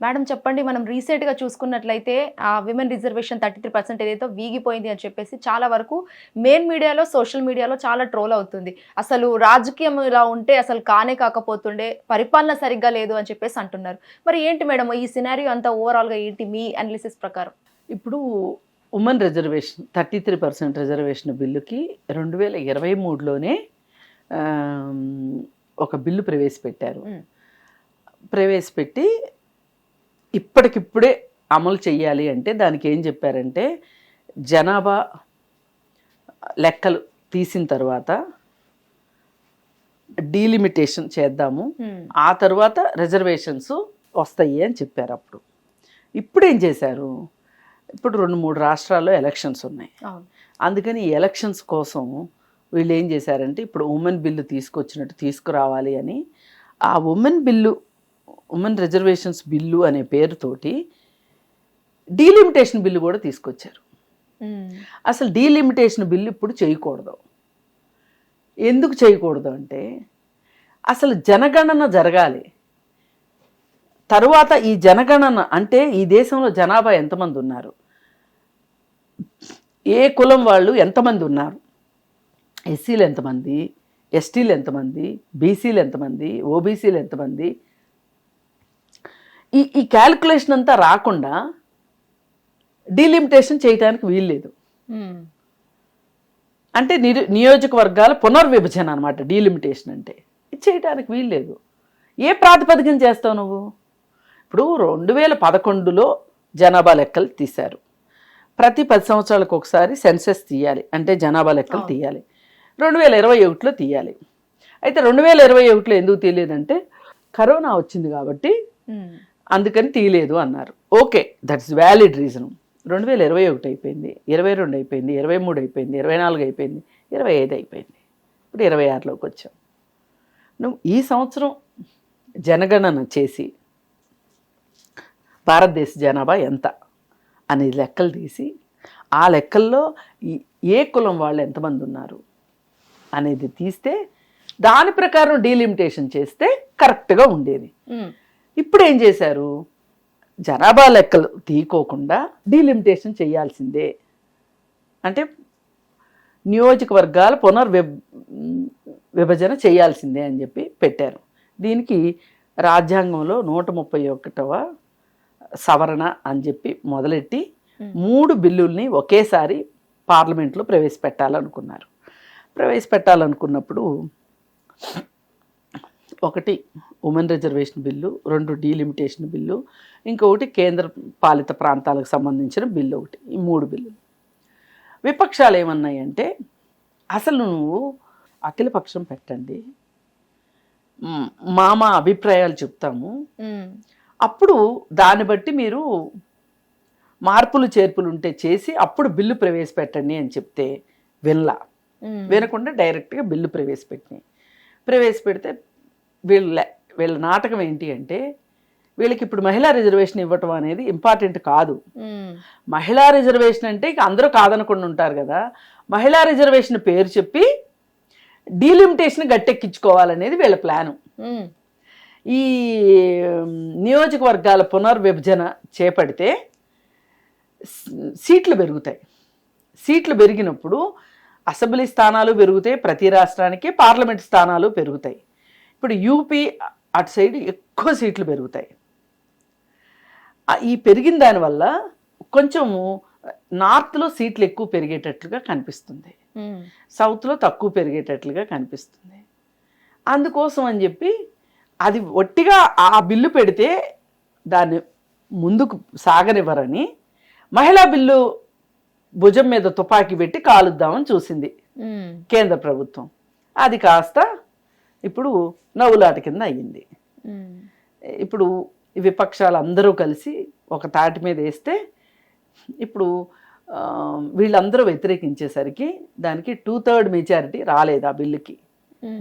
Madam చెప్పండి, మనం రీసెంట్గా చూసుకున్నట్లయితే ఆ విమెన్ రిజర్వేషన్ 33% ఏదైతే వీగిపోయింది అని చెప్పేసి చాలా వరకు మెయిన్ మీడియాలో, సోషల్ మీడియాలో చాలా ట్రోల్ అవుతుంది. అసలు రాజకీయం ఇలా ఉంటే అసలు కానే కాకపోతుండే, పరిపాలన సరిగ్గా లేదు అని చెప్పేసి అంటున్నారు. మరి ఏంటి మేడం ఈ సినారియో అంతా ఓవరాల్గా ఏంటి మీ అనాలిసిస్ ప్రకారం? ఇప్పుడు ఉమెన్ రిజర్వేషన్ 33% రిజర్వేషన్ బిల్లుకి 2023లోనే ఒక బిల్లు ప్రవేశపెట్టారు. ప్రవేశపెట్టి ఇప్పటికిప్పుడే అమలు చెయ్యాలి అంటే దానికి ఏం చెప్పారంటే, జనాభా లెక్కలు తీసిన తర్వాత డీలిమిటేషన్ చేద్దాము, ఆ తర్వాత రిజర్వేషన్స్ వస్తాయి అని చెప్పారు. అప్పుడు ఇప్పుడు ఏం చేశారు, ఇప్పుడు 2-3 రాష్ట్రాల్లో ఎలక్షన్స్ ఉన్నాయి. అందుకని ఈ ఎలక్షన్స్ కోసం వీళ్ళు ఏం చేశారంటే, ఇప్పుడు ఉమెన్ బిల్లు తీసుకొచ్చినట్టు తీసుకురావాలి అని ఆ ఉమెన్ రిజర్వేషన్స్ బిల్లు అనే పేరుతోటి డీలిమిటేషన్ బిల్లు కూడా తీసుకొచ్చారు. అసలు డీలిమిటేషన్ బిల్లు ఇప్పుడు చేయకూడదు. ఎందుకు చేయకూడదు అంటే, అసలు జనగణన జరగాలి. తరువాత ఈ జనగణన అంటే ఈ దేశంలో జనాభా ఎంతమంది ఉన్నారు, ఏ కులం వాళ్ళు ఎంతమంది ఉన్నారు, ఎస్సీలు ఎంతమంది, ఎస్టీలు ఎంతమంది, బీసీలు ఎంతమంది, ఓబీసీలు ఎంతమంది, ఈ క్యాలిక్యులేషన్ అంతా రాకుండా డీలిమిటేషన్ చేయడానికి వీల్లేదు. అంటే నియోజకవర్గాల పునర్విభజన అనమాట డీలిమిటేషన్ అంటే. ఇది చేయడానికి వీల్లేదు. ఏ ప్రాతిపదికన చేస్తావు నువ్వు? ఇప్పుడు 2011లో జనాభా లెక్కలు తీశారు. ప్రతి 10 సంవత్సరాలకు ఒకసారి సెన్సెస్ తీయాలి, అంటే జనాభా లెక్కలు తీయాలి. 2021లో తీయాలి. అయితే 2021లో ఎందుకు తీయలేదంటే కరోనా వచ్చింది కాబట్టి అందుకని తీయలేదు అన్నారు. Okay, that's valid reason. 2021 అయిపోయింది, 22 అయిపోయింది, 23 అయిపోయింది, 24 అయిపోయింది, 25 అయిపోయింది, ఇప్పుడు 26లోకి వచ్చాం. నువ్వు ఈ సంవత్సరం జనగణన చేసి భారతదేశ జనాభా ఎంత అనేది లెక్కలు తీసి ఆ లెక్కల్లో ఏ కులం వాళ్ళు ఎంతమంది ఉన్నారు అనేది తీస్తే దాని ప్రకారం డీలిమిటేషన్ చేస్తే కరెక్ట్గా ఉండేది. ఇప్పుడు ఏం చేశారు, జనాభా లెక్కలు తీయకోకుండా డీలిమిటేషన్ చేయాల్సిందే, అంటే నియోజకవర్గాల విభజన చేయాల్సిందే అని చెప్పి పెట్టారు. దీనికి రాజ్యాంగంలో 131వ సవరణ అని చెప్పి మొదలెట్టి 3 బిల్లుల్ని ఒకేసారి పార్లమెంట్లో ప్రవేశపెట్టాలనుకున్నారు. ప్రవేశపెట్టాలనుకున్నప్పుడు ఒకటి women reservation bill, 2 delimitation bill, ఇంకొకటి కేంద్ర పాలిత ప్రాంతాలకు సంబంధించిన బిల్లు ఒకటి. ఈ 3 బిల్లులు. విపక్షాలు ఏమన్నాయంటే, అసలు నువ్వు అఖిలపక్షం పెట్టండి, మా అభిప్రాయాలు చెప్తాము, అప్పుడు దాన్ని బట్టి మీరు మార్పులు చేర్పులు ఉంటే చేసి అప్పుడు బిల్లు ప్రవేశపెట్టండి అని చెప్తే వినకుండా డైరెక్ట్గా బిల్లు ప్రవేశపెడితే వీళ్ళ నాటకం ఏంటి అంటే, వీళ్ళకి ఇప్పుడు మహిళా రిజర్వేషన్ ఇవ్వటం అనేది ఇంపార్టెంట్ కాదు. మహిళా రిజర్వేషన్ అంటే ఇక అందరూ కాదనకుండా ఉంటారు కదా, మహిళా రిజర్వేషన్ పేరు చెప్పి డీలిమిటేషన్ గట్టెక్కించుకోవాలనేది వీళ్ళ ప్లాను. ఈ నియోజకవర్గాల పునర్విభజన చేపడితే సీట్లు పెరుగుతాయి. సీట్లు పెరిగినప్పుడు అసెంబ్లీ స్థానాలు పెరుగుతాయి, ప్రతి రాష్ట్రానికి పార్లమెంట్ స్థానాలు పెరుగుతాయి. ఇప్పుడు యూపీ అటు సైడ్ ఎక్కువ సీట్లు పెరుగుతాయి. ఈ పెరిగిన దానివల్ల కొంచెము నార్త్లో సీట్లు ఎక్కువ పెరిగేటట్లుగా కనిపిస్తుంది, సౌత్లో తక్కువ పెరిగేటట్లుగా కనిపిస్తుంది. అందుకోసం అని చెప్పి అది ఒట్టిగా ఆ బిల్లు పెడితే దాన్ని ముందుకు సాగనివ్వరని మహిళా బిల్లు భుజం మీద తుపాకీ పెట్టి కాలుద్దామని చూసింది కేంద్ర ప్రభుత్వం. అది కాస్త ఇప్పుడు నవ్వులాట కింద అయ్యింది. ఇప్పుడు విపక్షాలు అందరూ కలిసి ఒక తాటి మీద వేస్తే ఇప్పుడు వీళ్ళందరూ వ్యతిరేకించేసరికి దానికి 2/3 మెజారిటీ రాలేదు ఆ బిల్లుకి.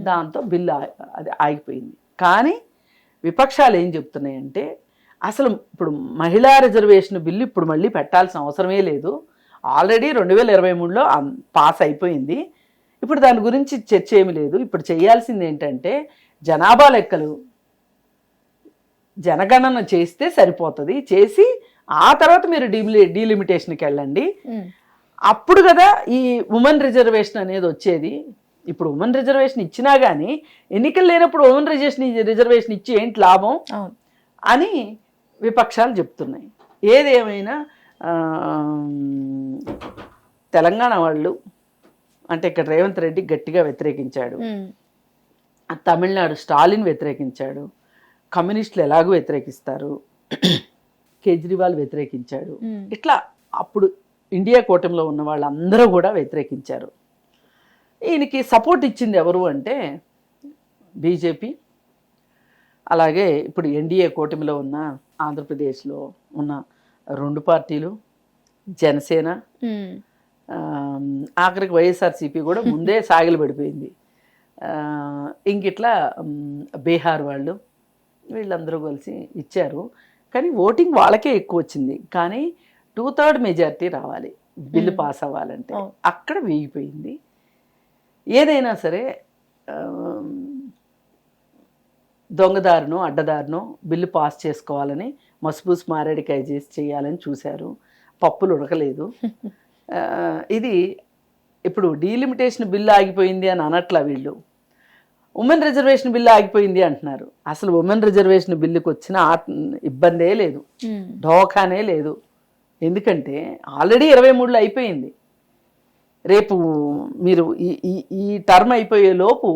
దాంతో బిల్లు అది ఆగిపోయింది. కానీ విపక్షాలు ఏం చెప్తున్నాయంటే, అసలు ఇప్పుడు మహిళా రిజర్వేషన్ బిల్లు ఇప్పుడు మళ్ళీ పెట్టాల్సిన అవసరమే లేదు, ఆల్రెడీ 2023లో పాస్ అయిపోయింది, ఇప్పుడు దాని గురించి చర్చ ఏమి లేదు. ఇప్పుడు చేయాల్సింది ఏంటంటే జనాభా లెక్కలు జనగణన చేస్తే సరిపోతుంది, చేసి ఆ తర్వాత మీరు డీలిమిటేషన్కి వెళ్ళండి. అప్పుడు కదా ఈ ఉమెన్ రిజర్వేషన్ అనేది వచ్చేది. ఇప్పుడు ఉమెన్ రిజర్వేషన్ ఇచ్చినా కానీ ఎన్నికలు లేనప్పుడు ఉమెన్ రిజర్వేషన్ ఇచ్చి ఏంటి లాభం అని విపక్షాలు చెప్తున్నాయి. ఏదేమైనా తెలంగాణ వాళ్ళు అంటే ఇక్కడ రేవంత్ రెడ్డి గట్టిగా వ్యతిరేకించాడు, తమిళనాడు స్టాలిన్ వ్యతిరేకించాడు, కమ్యూనిస్టులు ఎలాగూ వ్యతిరేకిస్తారు, కేజ్రీవాల్ వ్యతిరేకించాడు. ఇట్లా అప్పుడు ఇండియా కూటమిలో ఉన్న వాళ్ళందరూ కూడా వ్యతిరేకించారు. ఈయనకి సపోర్ట్ ఇచ్చింది ఎవరు అంటే బీజేపీ, అలాగే ఇప్పుడు ఎన్డీఏ కూటమిలో ఉన్న ఆంధ్రప్రదేశ్లో ఉన్న 2 పార్టీలు, జనసేన, ఆఖరికి వైఎస్ఆర్సీపీ కూడా ముందే సాగిలు పడిపోయింది. ఇంకిట్లా బీహార్ వాళ్ళు వీళ్ళందరూ కలిసి ఇచ్చారు. కానీ ఓటింగ్ వాళ్ళకే ఎక్కువ వచ్చింది. కానీ 2/3 మెజారిటీ రావాలి బిల్లు పాస్ అవ్వాలంటే, అక్కడ వేగిపోయింది. ఏదైనా సరే దొంగదారును అడ్డదారును బిల్లు పాస్ చేసుకోవాలని మస్బూస్ మారేడికాయ చేసి చేయాలని చూశారు. పప్పులు ఉడకలేదు. ఇది ఇప్పుడు డీలిమిటేషన్ బిల్లు ఆగిపోయింది అని అనట్లా వీళ్ళు, ఉమెన్ రిజర్వేషన్ బిల్లు ఆగిపోయింది అంటున్నారు. అసలు ఉమెన్ రిజర్వేషన్ బిల్లుకి వచ్చిన ఇబ్బందే లేదు, ఢోకానే లేదు. ఎందుకంటే ఆల్రెడీ 23లో అయిపోయింది. రేపు మీరు ఈ టర్మ్ అయిపోయే లోపు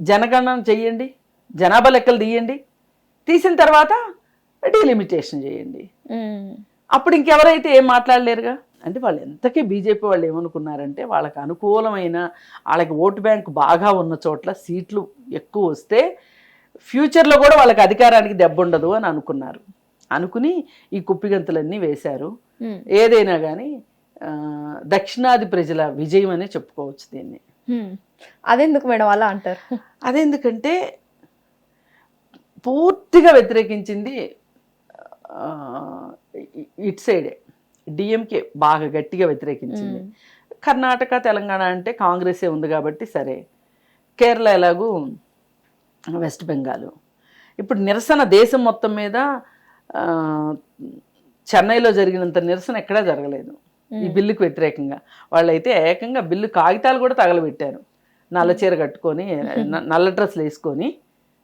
జనగణన చెయ్యండి, జనాభా లెక్కలు తీయండి, తీసిన తర్వాత డీలిమిటేషన్ చేయండి. అప్పుడు ఇంకెవరైతే ఏం మాట్లాడలేరుగా. అంటే వాళ్ళు ఎంతకీ బీజేపీ వాళ్ళు ఏమనుకున్నారంటే వాళ్ళకి అనుకూలమైన, వాళ్ళకి ఓటు బ్యాంక్ బాగా ఉన్న చోట్ల సీట్లు ఎక్కువ వస్తే ఫ్యూచర్లో కూడా వాళ్ళకి అధికారానికి దెబ్బ ఉండదు అని అనుకున్నారు. అనుకుని ఈ కుప్పిగంతులన్నీ వేశారు. ఏదైనా కానీ దక్షిణాది ప్రజల విజయం అనే చెప్పుకోవచ్చు దీన్ని. అదెందుకు మేడం అలా అంటారు? అదెందుకంటే పూర్తిగా వ్యతిరేకించింది ఇటు సైడే, డిఎంకే బాగా గట్టిగా వ్యతిరేకించింది. కర్ణాటక తెలంగాణ అంటే కాంగ్రెసే ఉంది కాబట్టి సరే, కేరళ ఎలాగూ, వెస్ట్ బెంగాల్. ఇప్పుడు నిరసన దేశం మొత్తం మీద చెన్నైలో జరిగినంత నిరసన ఎక్కడా జరగలేదు ఈ బిల్లుకు వ్యతిరేకంగా. వాళ్ళైతే ఏకంగా బిల్లు కాగితాలు కూడా తగలబెట్టారు, నల్ల చీర కట్టుకొని నల్ల డ్రెస్సులు వేసుకొని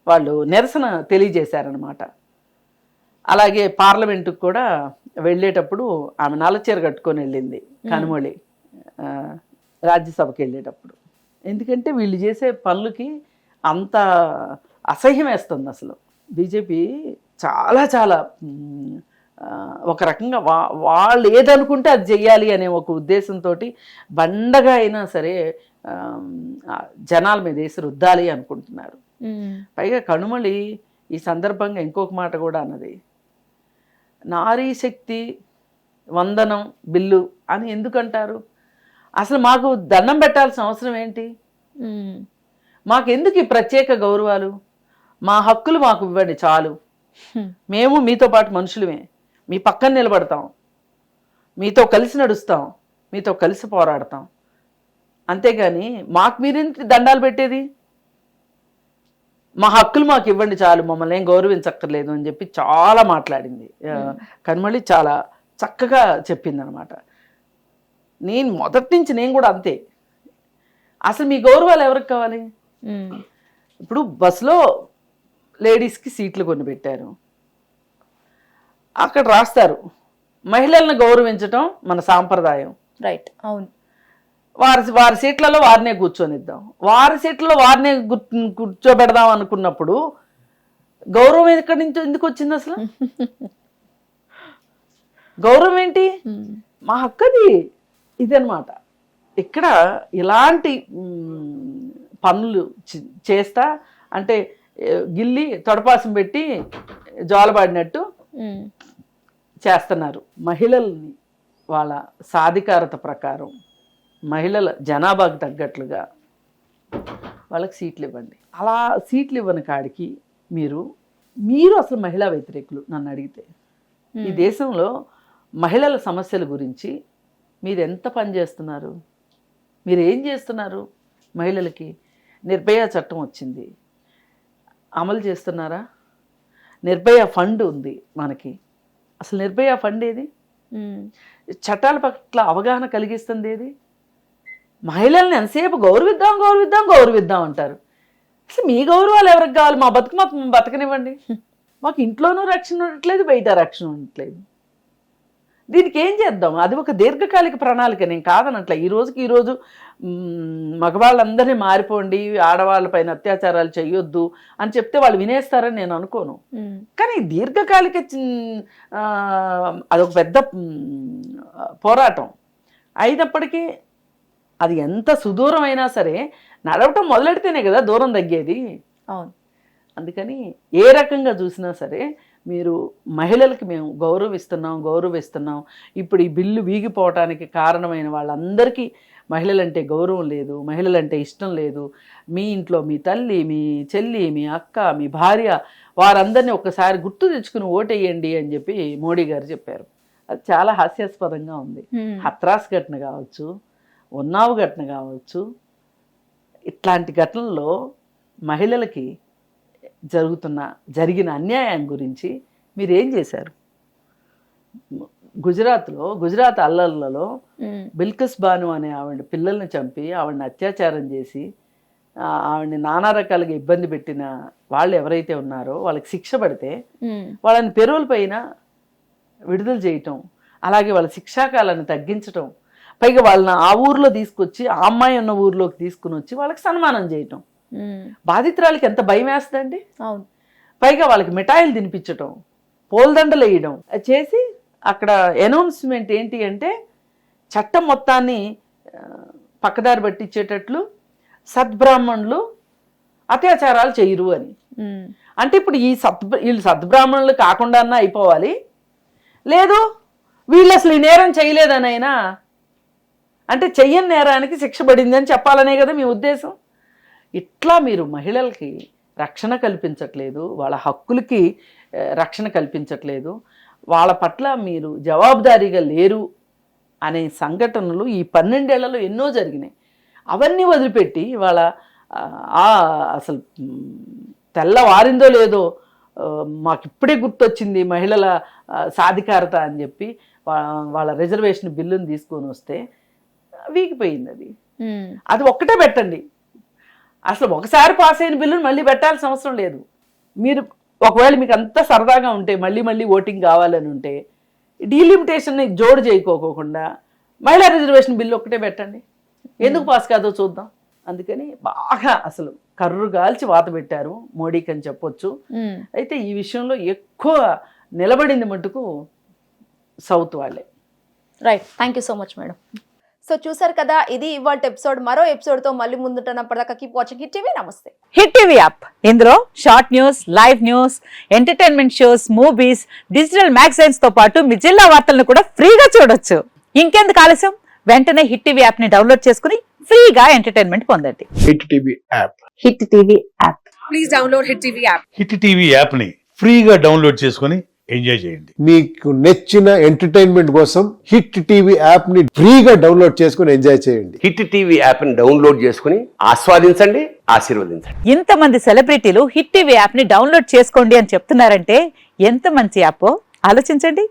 వాళ్ళు నిరసన తెలియజేశారనమాట. అలాగే పార్లమెంటుకు కూడా వెళ్ళేటప్పుడు ఆమె నల్ల చీర కట్టుకొని వెళ్ళింది కనుమొళి, రాజ్యసభకి వెళ్ళేటప్పుడు. ఎందుకంటే వీళ్ళు చేసే పనులకి అంత అసహ్యం వేస్తుంది. అసలు బీజేపీ చాలా చాలా ఒక రకంగా వాళ్ళు ఏదనుకుంటే అది చెయ్యాలి అనే ఒక ఉద్దేశంతో బండగా అయినా సరే జనాల మీద వేసి రుద్దాలి అనుకుంటున్నారు. పైగా కనుమొళి ఈ సందర్భంగా ఇంకొక మాట కూడా అన్నది, నారీ శక్తి వందనం బిల్లు అని ఎందుకంటారు? అసలు మాకు దండం పెట్టాల్సిన అవసరం ఏంటి? మాకెందుకు ఈ ప్రత్యేక గౌరవాలు? మా హక్కులు మాకు ఇవ్వండి చాలు. మేము మీతో పాటు మనుషులమే, మీ పక్కన నిలబడతాం, మీతో కలిసి నడుస్తాం, మీతో కలిసి పోరాడతాం. అంతేగాని మాకు మీరేంటి దండాలు పెట్టేది? మా హక్కులు మాకు ఇవ్వండి చాలు, మమ్మల్ని ఏం గౌరవించక్కర్లేదు అని చెప్పి చాలా మాట్లాడింది కనుమొళి. చాలా చక్కగా చెప్పింది అనమాట. నేను మొదటి నుంచి నేను కూడా అంతే. అసలు మీ గౌరవాలు ఎవరికి కావాలి? ఇప్పుడు బస్సులో లేడీస్కి సీట్లు కొని పెట్టారు, అక్కడ రాస్తారు మహిళలను గౌరవించటం మన సాంప్రదాయం. రైట్, అవును. వారి సీట్లలో వారినే కూర్చొనిద్దాం, వారి సీట్లలో వారినే కూర్చోబెడదాం అనుకున్నప్పుడు గౌరవం ఎక్కడి నుంచి ఎందుకు వచ్చింది? అసలు గౌరవం ఏంటి? మా హక్కది ఇదనమాట. ఇక్కడ ఇలాంటి పనులు చేస్తా అంటే గిల్లి తొడపాసం పెట్టి జోలబాడినట్టు చేస్తున్నారు. మహిళల్ని వాళ్ళ సాధికారత ప్రకారం మహిళల జనాభాకు తగ్గట్లుగా వాళ్ళకి సీట్లు ఇవ్వండి. అలా సీట్లు ఇవ్వని కాడికి మీరు అసలు మహిళా వ్యతిరేకులు నన్ను అడిగితే. ఈ దేశంలో మహిళల సమస్యల గురించి మీరు ఎంత పని చేస్తున్నారు? మీరు ఏం చేస్తున్నారు? మహిళలకి నిర్భయ చట్టం వచ్చింది, అమలు చేస్తున్నారా? నిర్భయ ఫండ్ ఉంది మనకి. అసలు నిర్భయ ఫండ్ ఏది? చట్టాల పట్ల అవగాహన కలిగిస్తుంది ఏది? మహిళల్ని ఎంతసేపు గౌరవిద్దాం గౌరవిద్దాం గౌరవిద్దాం అంటారు. అసలు మీ గౌరవాలు ఎవరికి కావాలి? మా బతుకు మాకు బతకనివ్వండి. మాకు ఇంట్లోనూ రక్షణ ఉండట్లేదు, బయట రక్షణ ఉండట్లేదు. దీనికి ఏం చేద్దాం? అది ఒక దీర్ఘకాలిక ప్రణాళిక, నేను కాదనట్లే. ఈరోజు మగవాళ్ళందరినీ మారిపోండి, ఆడవాళ్ళపైన అత్యాచారాలు చేయొద్దు అని చెప్తే వాళ్ళు వినేస్తారని నేను అనుకోను. కానీ దీర్ఘకాలిక అదొక పెద్ద పోరాటం అయినప్పటికీ అది ఎంత సుదూరం అయినా సరే నడవటం మొదలెడితేనే కదా దూరం తగ్గేది. అవును. అందుకని ఏ రకంగా చూసినా సరే మీరు మహిళలకి మేము గౌరవిస్తున్నాం. ఇప్పుడు ఈ బిల్లు వీగిపోవటానికి కారణమైన వాళ్ళందరికీ మహిళలంటే గౌరవం లేదు, మహిళలంటే ఇష్టం లేదు. మీ ఇంట్లో మీ తల్లి, మీ చెల్లి, మీ అక్క, మీ భార్య, వారందరినీ ఒక్కసారి గుర్తు తెచ్చుకుని ఓటేయండి అని చెప్పి మోడీ గారు చెప్పారు. అది చాలా హాస్యాస్పదంగా ఉంది. హత్రాస్ ఘటన కావచ్చు, ఉన్నావు ఘటన కావచ్చు, ఇట్లాంటి ఘటనల్లో మహిళలకి జరిగిన అన్యాయం గురించి మీరేం చేశారు? గుజరాత్ అల్లర్లలో బిల్కిస్ బాను అనే ఆవిడ పిల్లల్ని చంపి ఆవిడని అత్యాచారం చేసి ఆవిడని నానా రకాలుగా ఇబ్బంది పెట్టిన వాళ్ళు ఎవరైతే ఉన్నారో వాళ్ళకి శిక్ష పడితే వాళ్ళని పెరోల్ పైన విడుదల చేయటం, అలాగే వాళ్ళ శిక్షాకాలాన్ని తగ్గించటం, పైగా వాళ్ళని ఆ ఊర్లో తీసుకొచ్చి ఆ అమ్మాయి ఉన్న ఊర్లోకి తీసుకుని వచ్చి వాళ్ళకి సన్మానం చేయటం, బాధితురాలకి ఎంత భయం వేస్తుందండి. అవును. పైగా వాళ్ళకి మిఠాయిలు తినిపించటం, పూలదండలు వేయడం చేసి అక్కడ అనౌన్స్మెంట్ ఏంటి అంటే చట్టం మొత్తాన్ని పక్కదారి పట్టించేటట్లు సద్బ్రాహ్మణులు అత్యాచారాలు చేయరు అని. అంటే ఇప్పుడు వీళ్ళు సద్బ్రాహ్మణులు కాకుండా అయిపోవాలి, లేదు వీళ్ళు అసలు ఈ నేరం చేయలేదనైనా అంటే చెయ్యని నేరానికి శిక్ష పడింది అని చెప్పాలనే కదా మీ ఉద్దేశం. ఇట్లా మీరు మహిళలకి రక్షణ కల్పించట్లేదు, వాళ్ళ హక్కులకి రక్షణ కల్పించట్లేదు, వాళ్ళ పట్ల మీరు జవాబుదారీగా లేరు అనే సంఘటనలు ఈ 12 ఏళ్లలో ఎన్నో జరిగినాయి. అవన్నీ వదిలిపెట్టి వాళ్ళ అసలు తెల్లవారిందో లేదో మాకు ఇప్పుడే గుర్తొచ్చింది మహిళల సాధికారత అని చెప్పి వాళ్ళ రిజర్వేషన్ బిల్లుని తీసుకొని వస్తే వీగిపోయింది. అది ఒక్కటే పెట్టండి. అసలు ఒకసారి పాస్ అయిన బిల్లును మళ్ళీ పెట్టాల్సిన అవసరం లేదు. మీరు ఒకవేళ మీకు అంత సరదాగా ఉంటే మళ్ళీ ఓటింగ్ కావాలని ఉంటే డీలిమిటేషన్ని జోడు చేయకోకుండా మహిళా రిజర్వేషన్ బిల్లు ఒక్కటే పెట్టండి. ఎందుకు పాస్ కాదో చూద్దాం. అందుకని బాగా అసలు కర్రు గాల్చి వాత పెట్టారు మోడీకి అని చెప్పొచ్చు. అయితే ఈ విషయంలో ఎక్కువ నిలబడింది మటుకు సౌత్ వాళ్ళే. Right, thank you so much madam. So చూసారు కదా, ఇది ఇవాళ ఎపిసోడ్. మరో ఎపిసోడ్తో మళ్ళీ ముందుంటున్నప్పటిదాకా కీప్ వాచింగ్ హిట్ టీవీ. నమస్తే. హిట్ టీవీ యాప్, ఇందులో short news, live news, entertainment shows, movies, digital magazines తో పాటు మీ జిల్లా వార్తలను కూడా ఫ్రీగా చూడొచ్చు. ఇంకెందుకు ఆలస్యం, వెంటనే హిట్ టీవీ యాప్ ని డౌన్లోడ్ చేసుకుని ఫ్రీగా ఎంటర్టైన్మెంట్ పొందండి. Hit TV app. Hit TV app. Please download hit TV app. Hit TV app ని ఫ్రీగా డౌన్లోడ్ చేసుకుని ఎంజాయ్ చేయండి. మీకు నచ్చిన ఎంటర్టైన్మెంట్ కోసం హిట్ టీవీ యాప్ ని ఫ్రీగా డౌన్లోడ్ చేసుకుని ఎంజాయ్ చేయండి. హిట్ టీవీ యాప్ ని డౌన్లోడ్ చేసుకుని ఆస్వాదించండి, ఆశీర్వదించండి. ఇంతమంది సెలబ్రిటీలు హిట్ టీవీ యాప్ ని డౌన్లోడ్ చేసుకోండి అని చెప్తున్నారంటే ఎంత మంచి యాప్ ఆలోచించండి.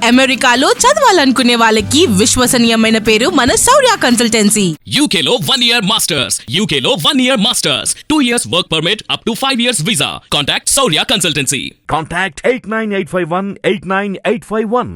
అమెరికాలో చదవాలనుకునే వాళ్ళకి విశ్వసనీయమైన పేరు మన శౌర్య కన్సల్టెన్సీ. UK లో 1 year masters, UK లో 1 year masters, 2 years work permit up to 5 years visa. Contact Saurya Consultancy. Contact 89851 89851.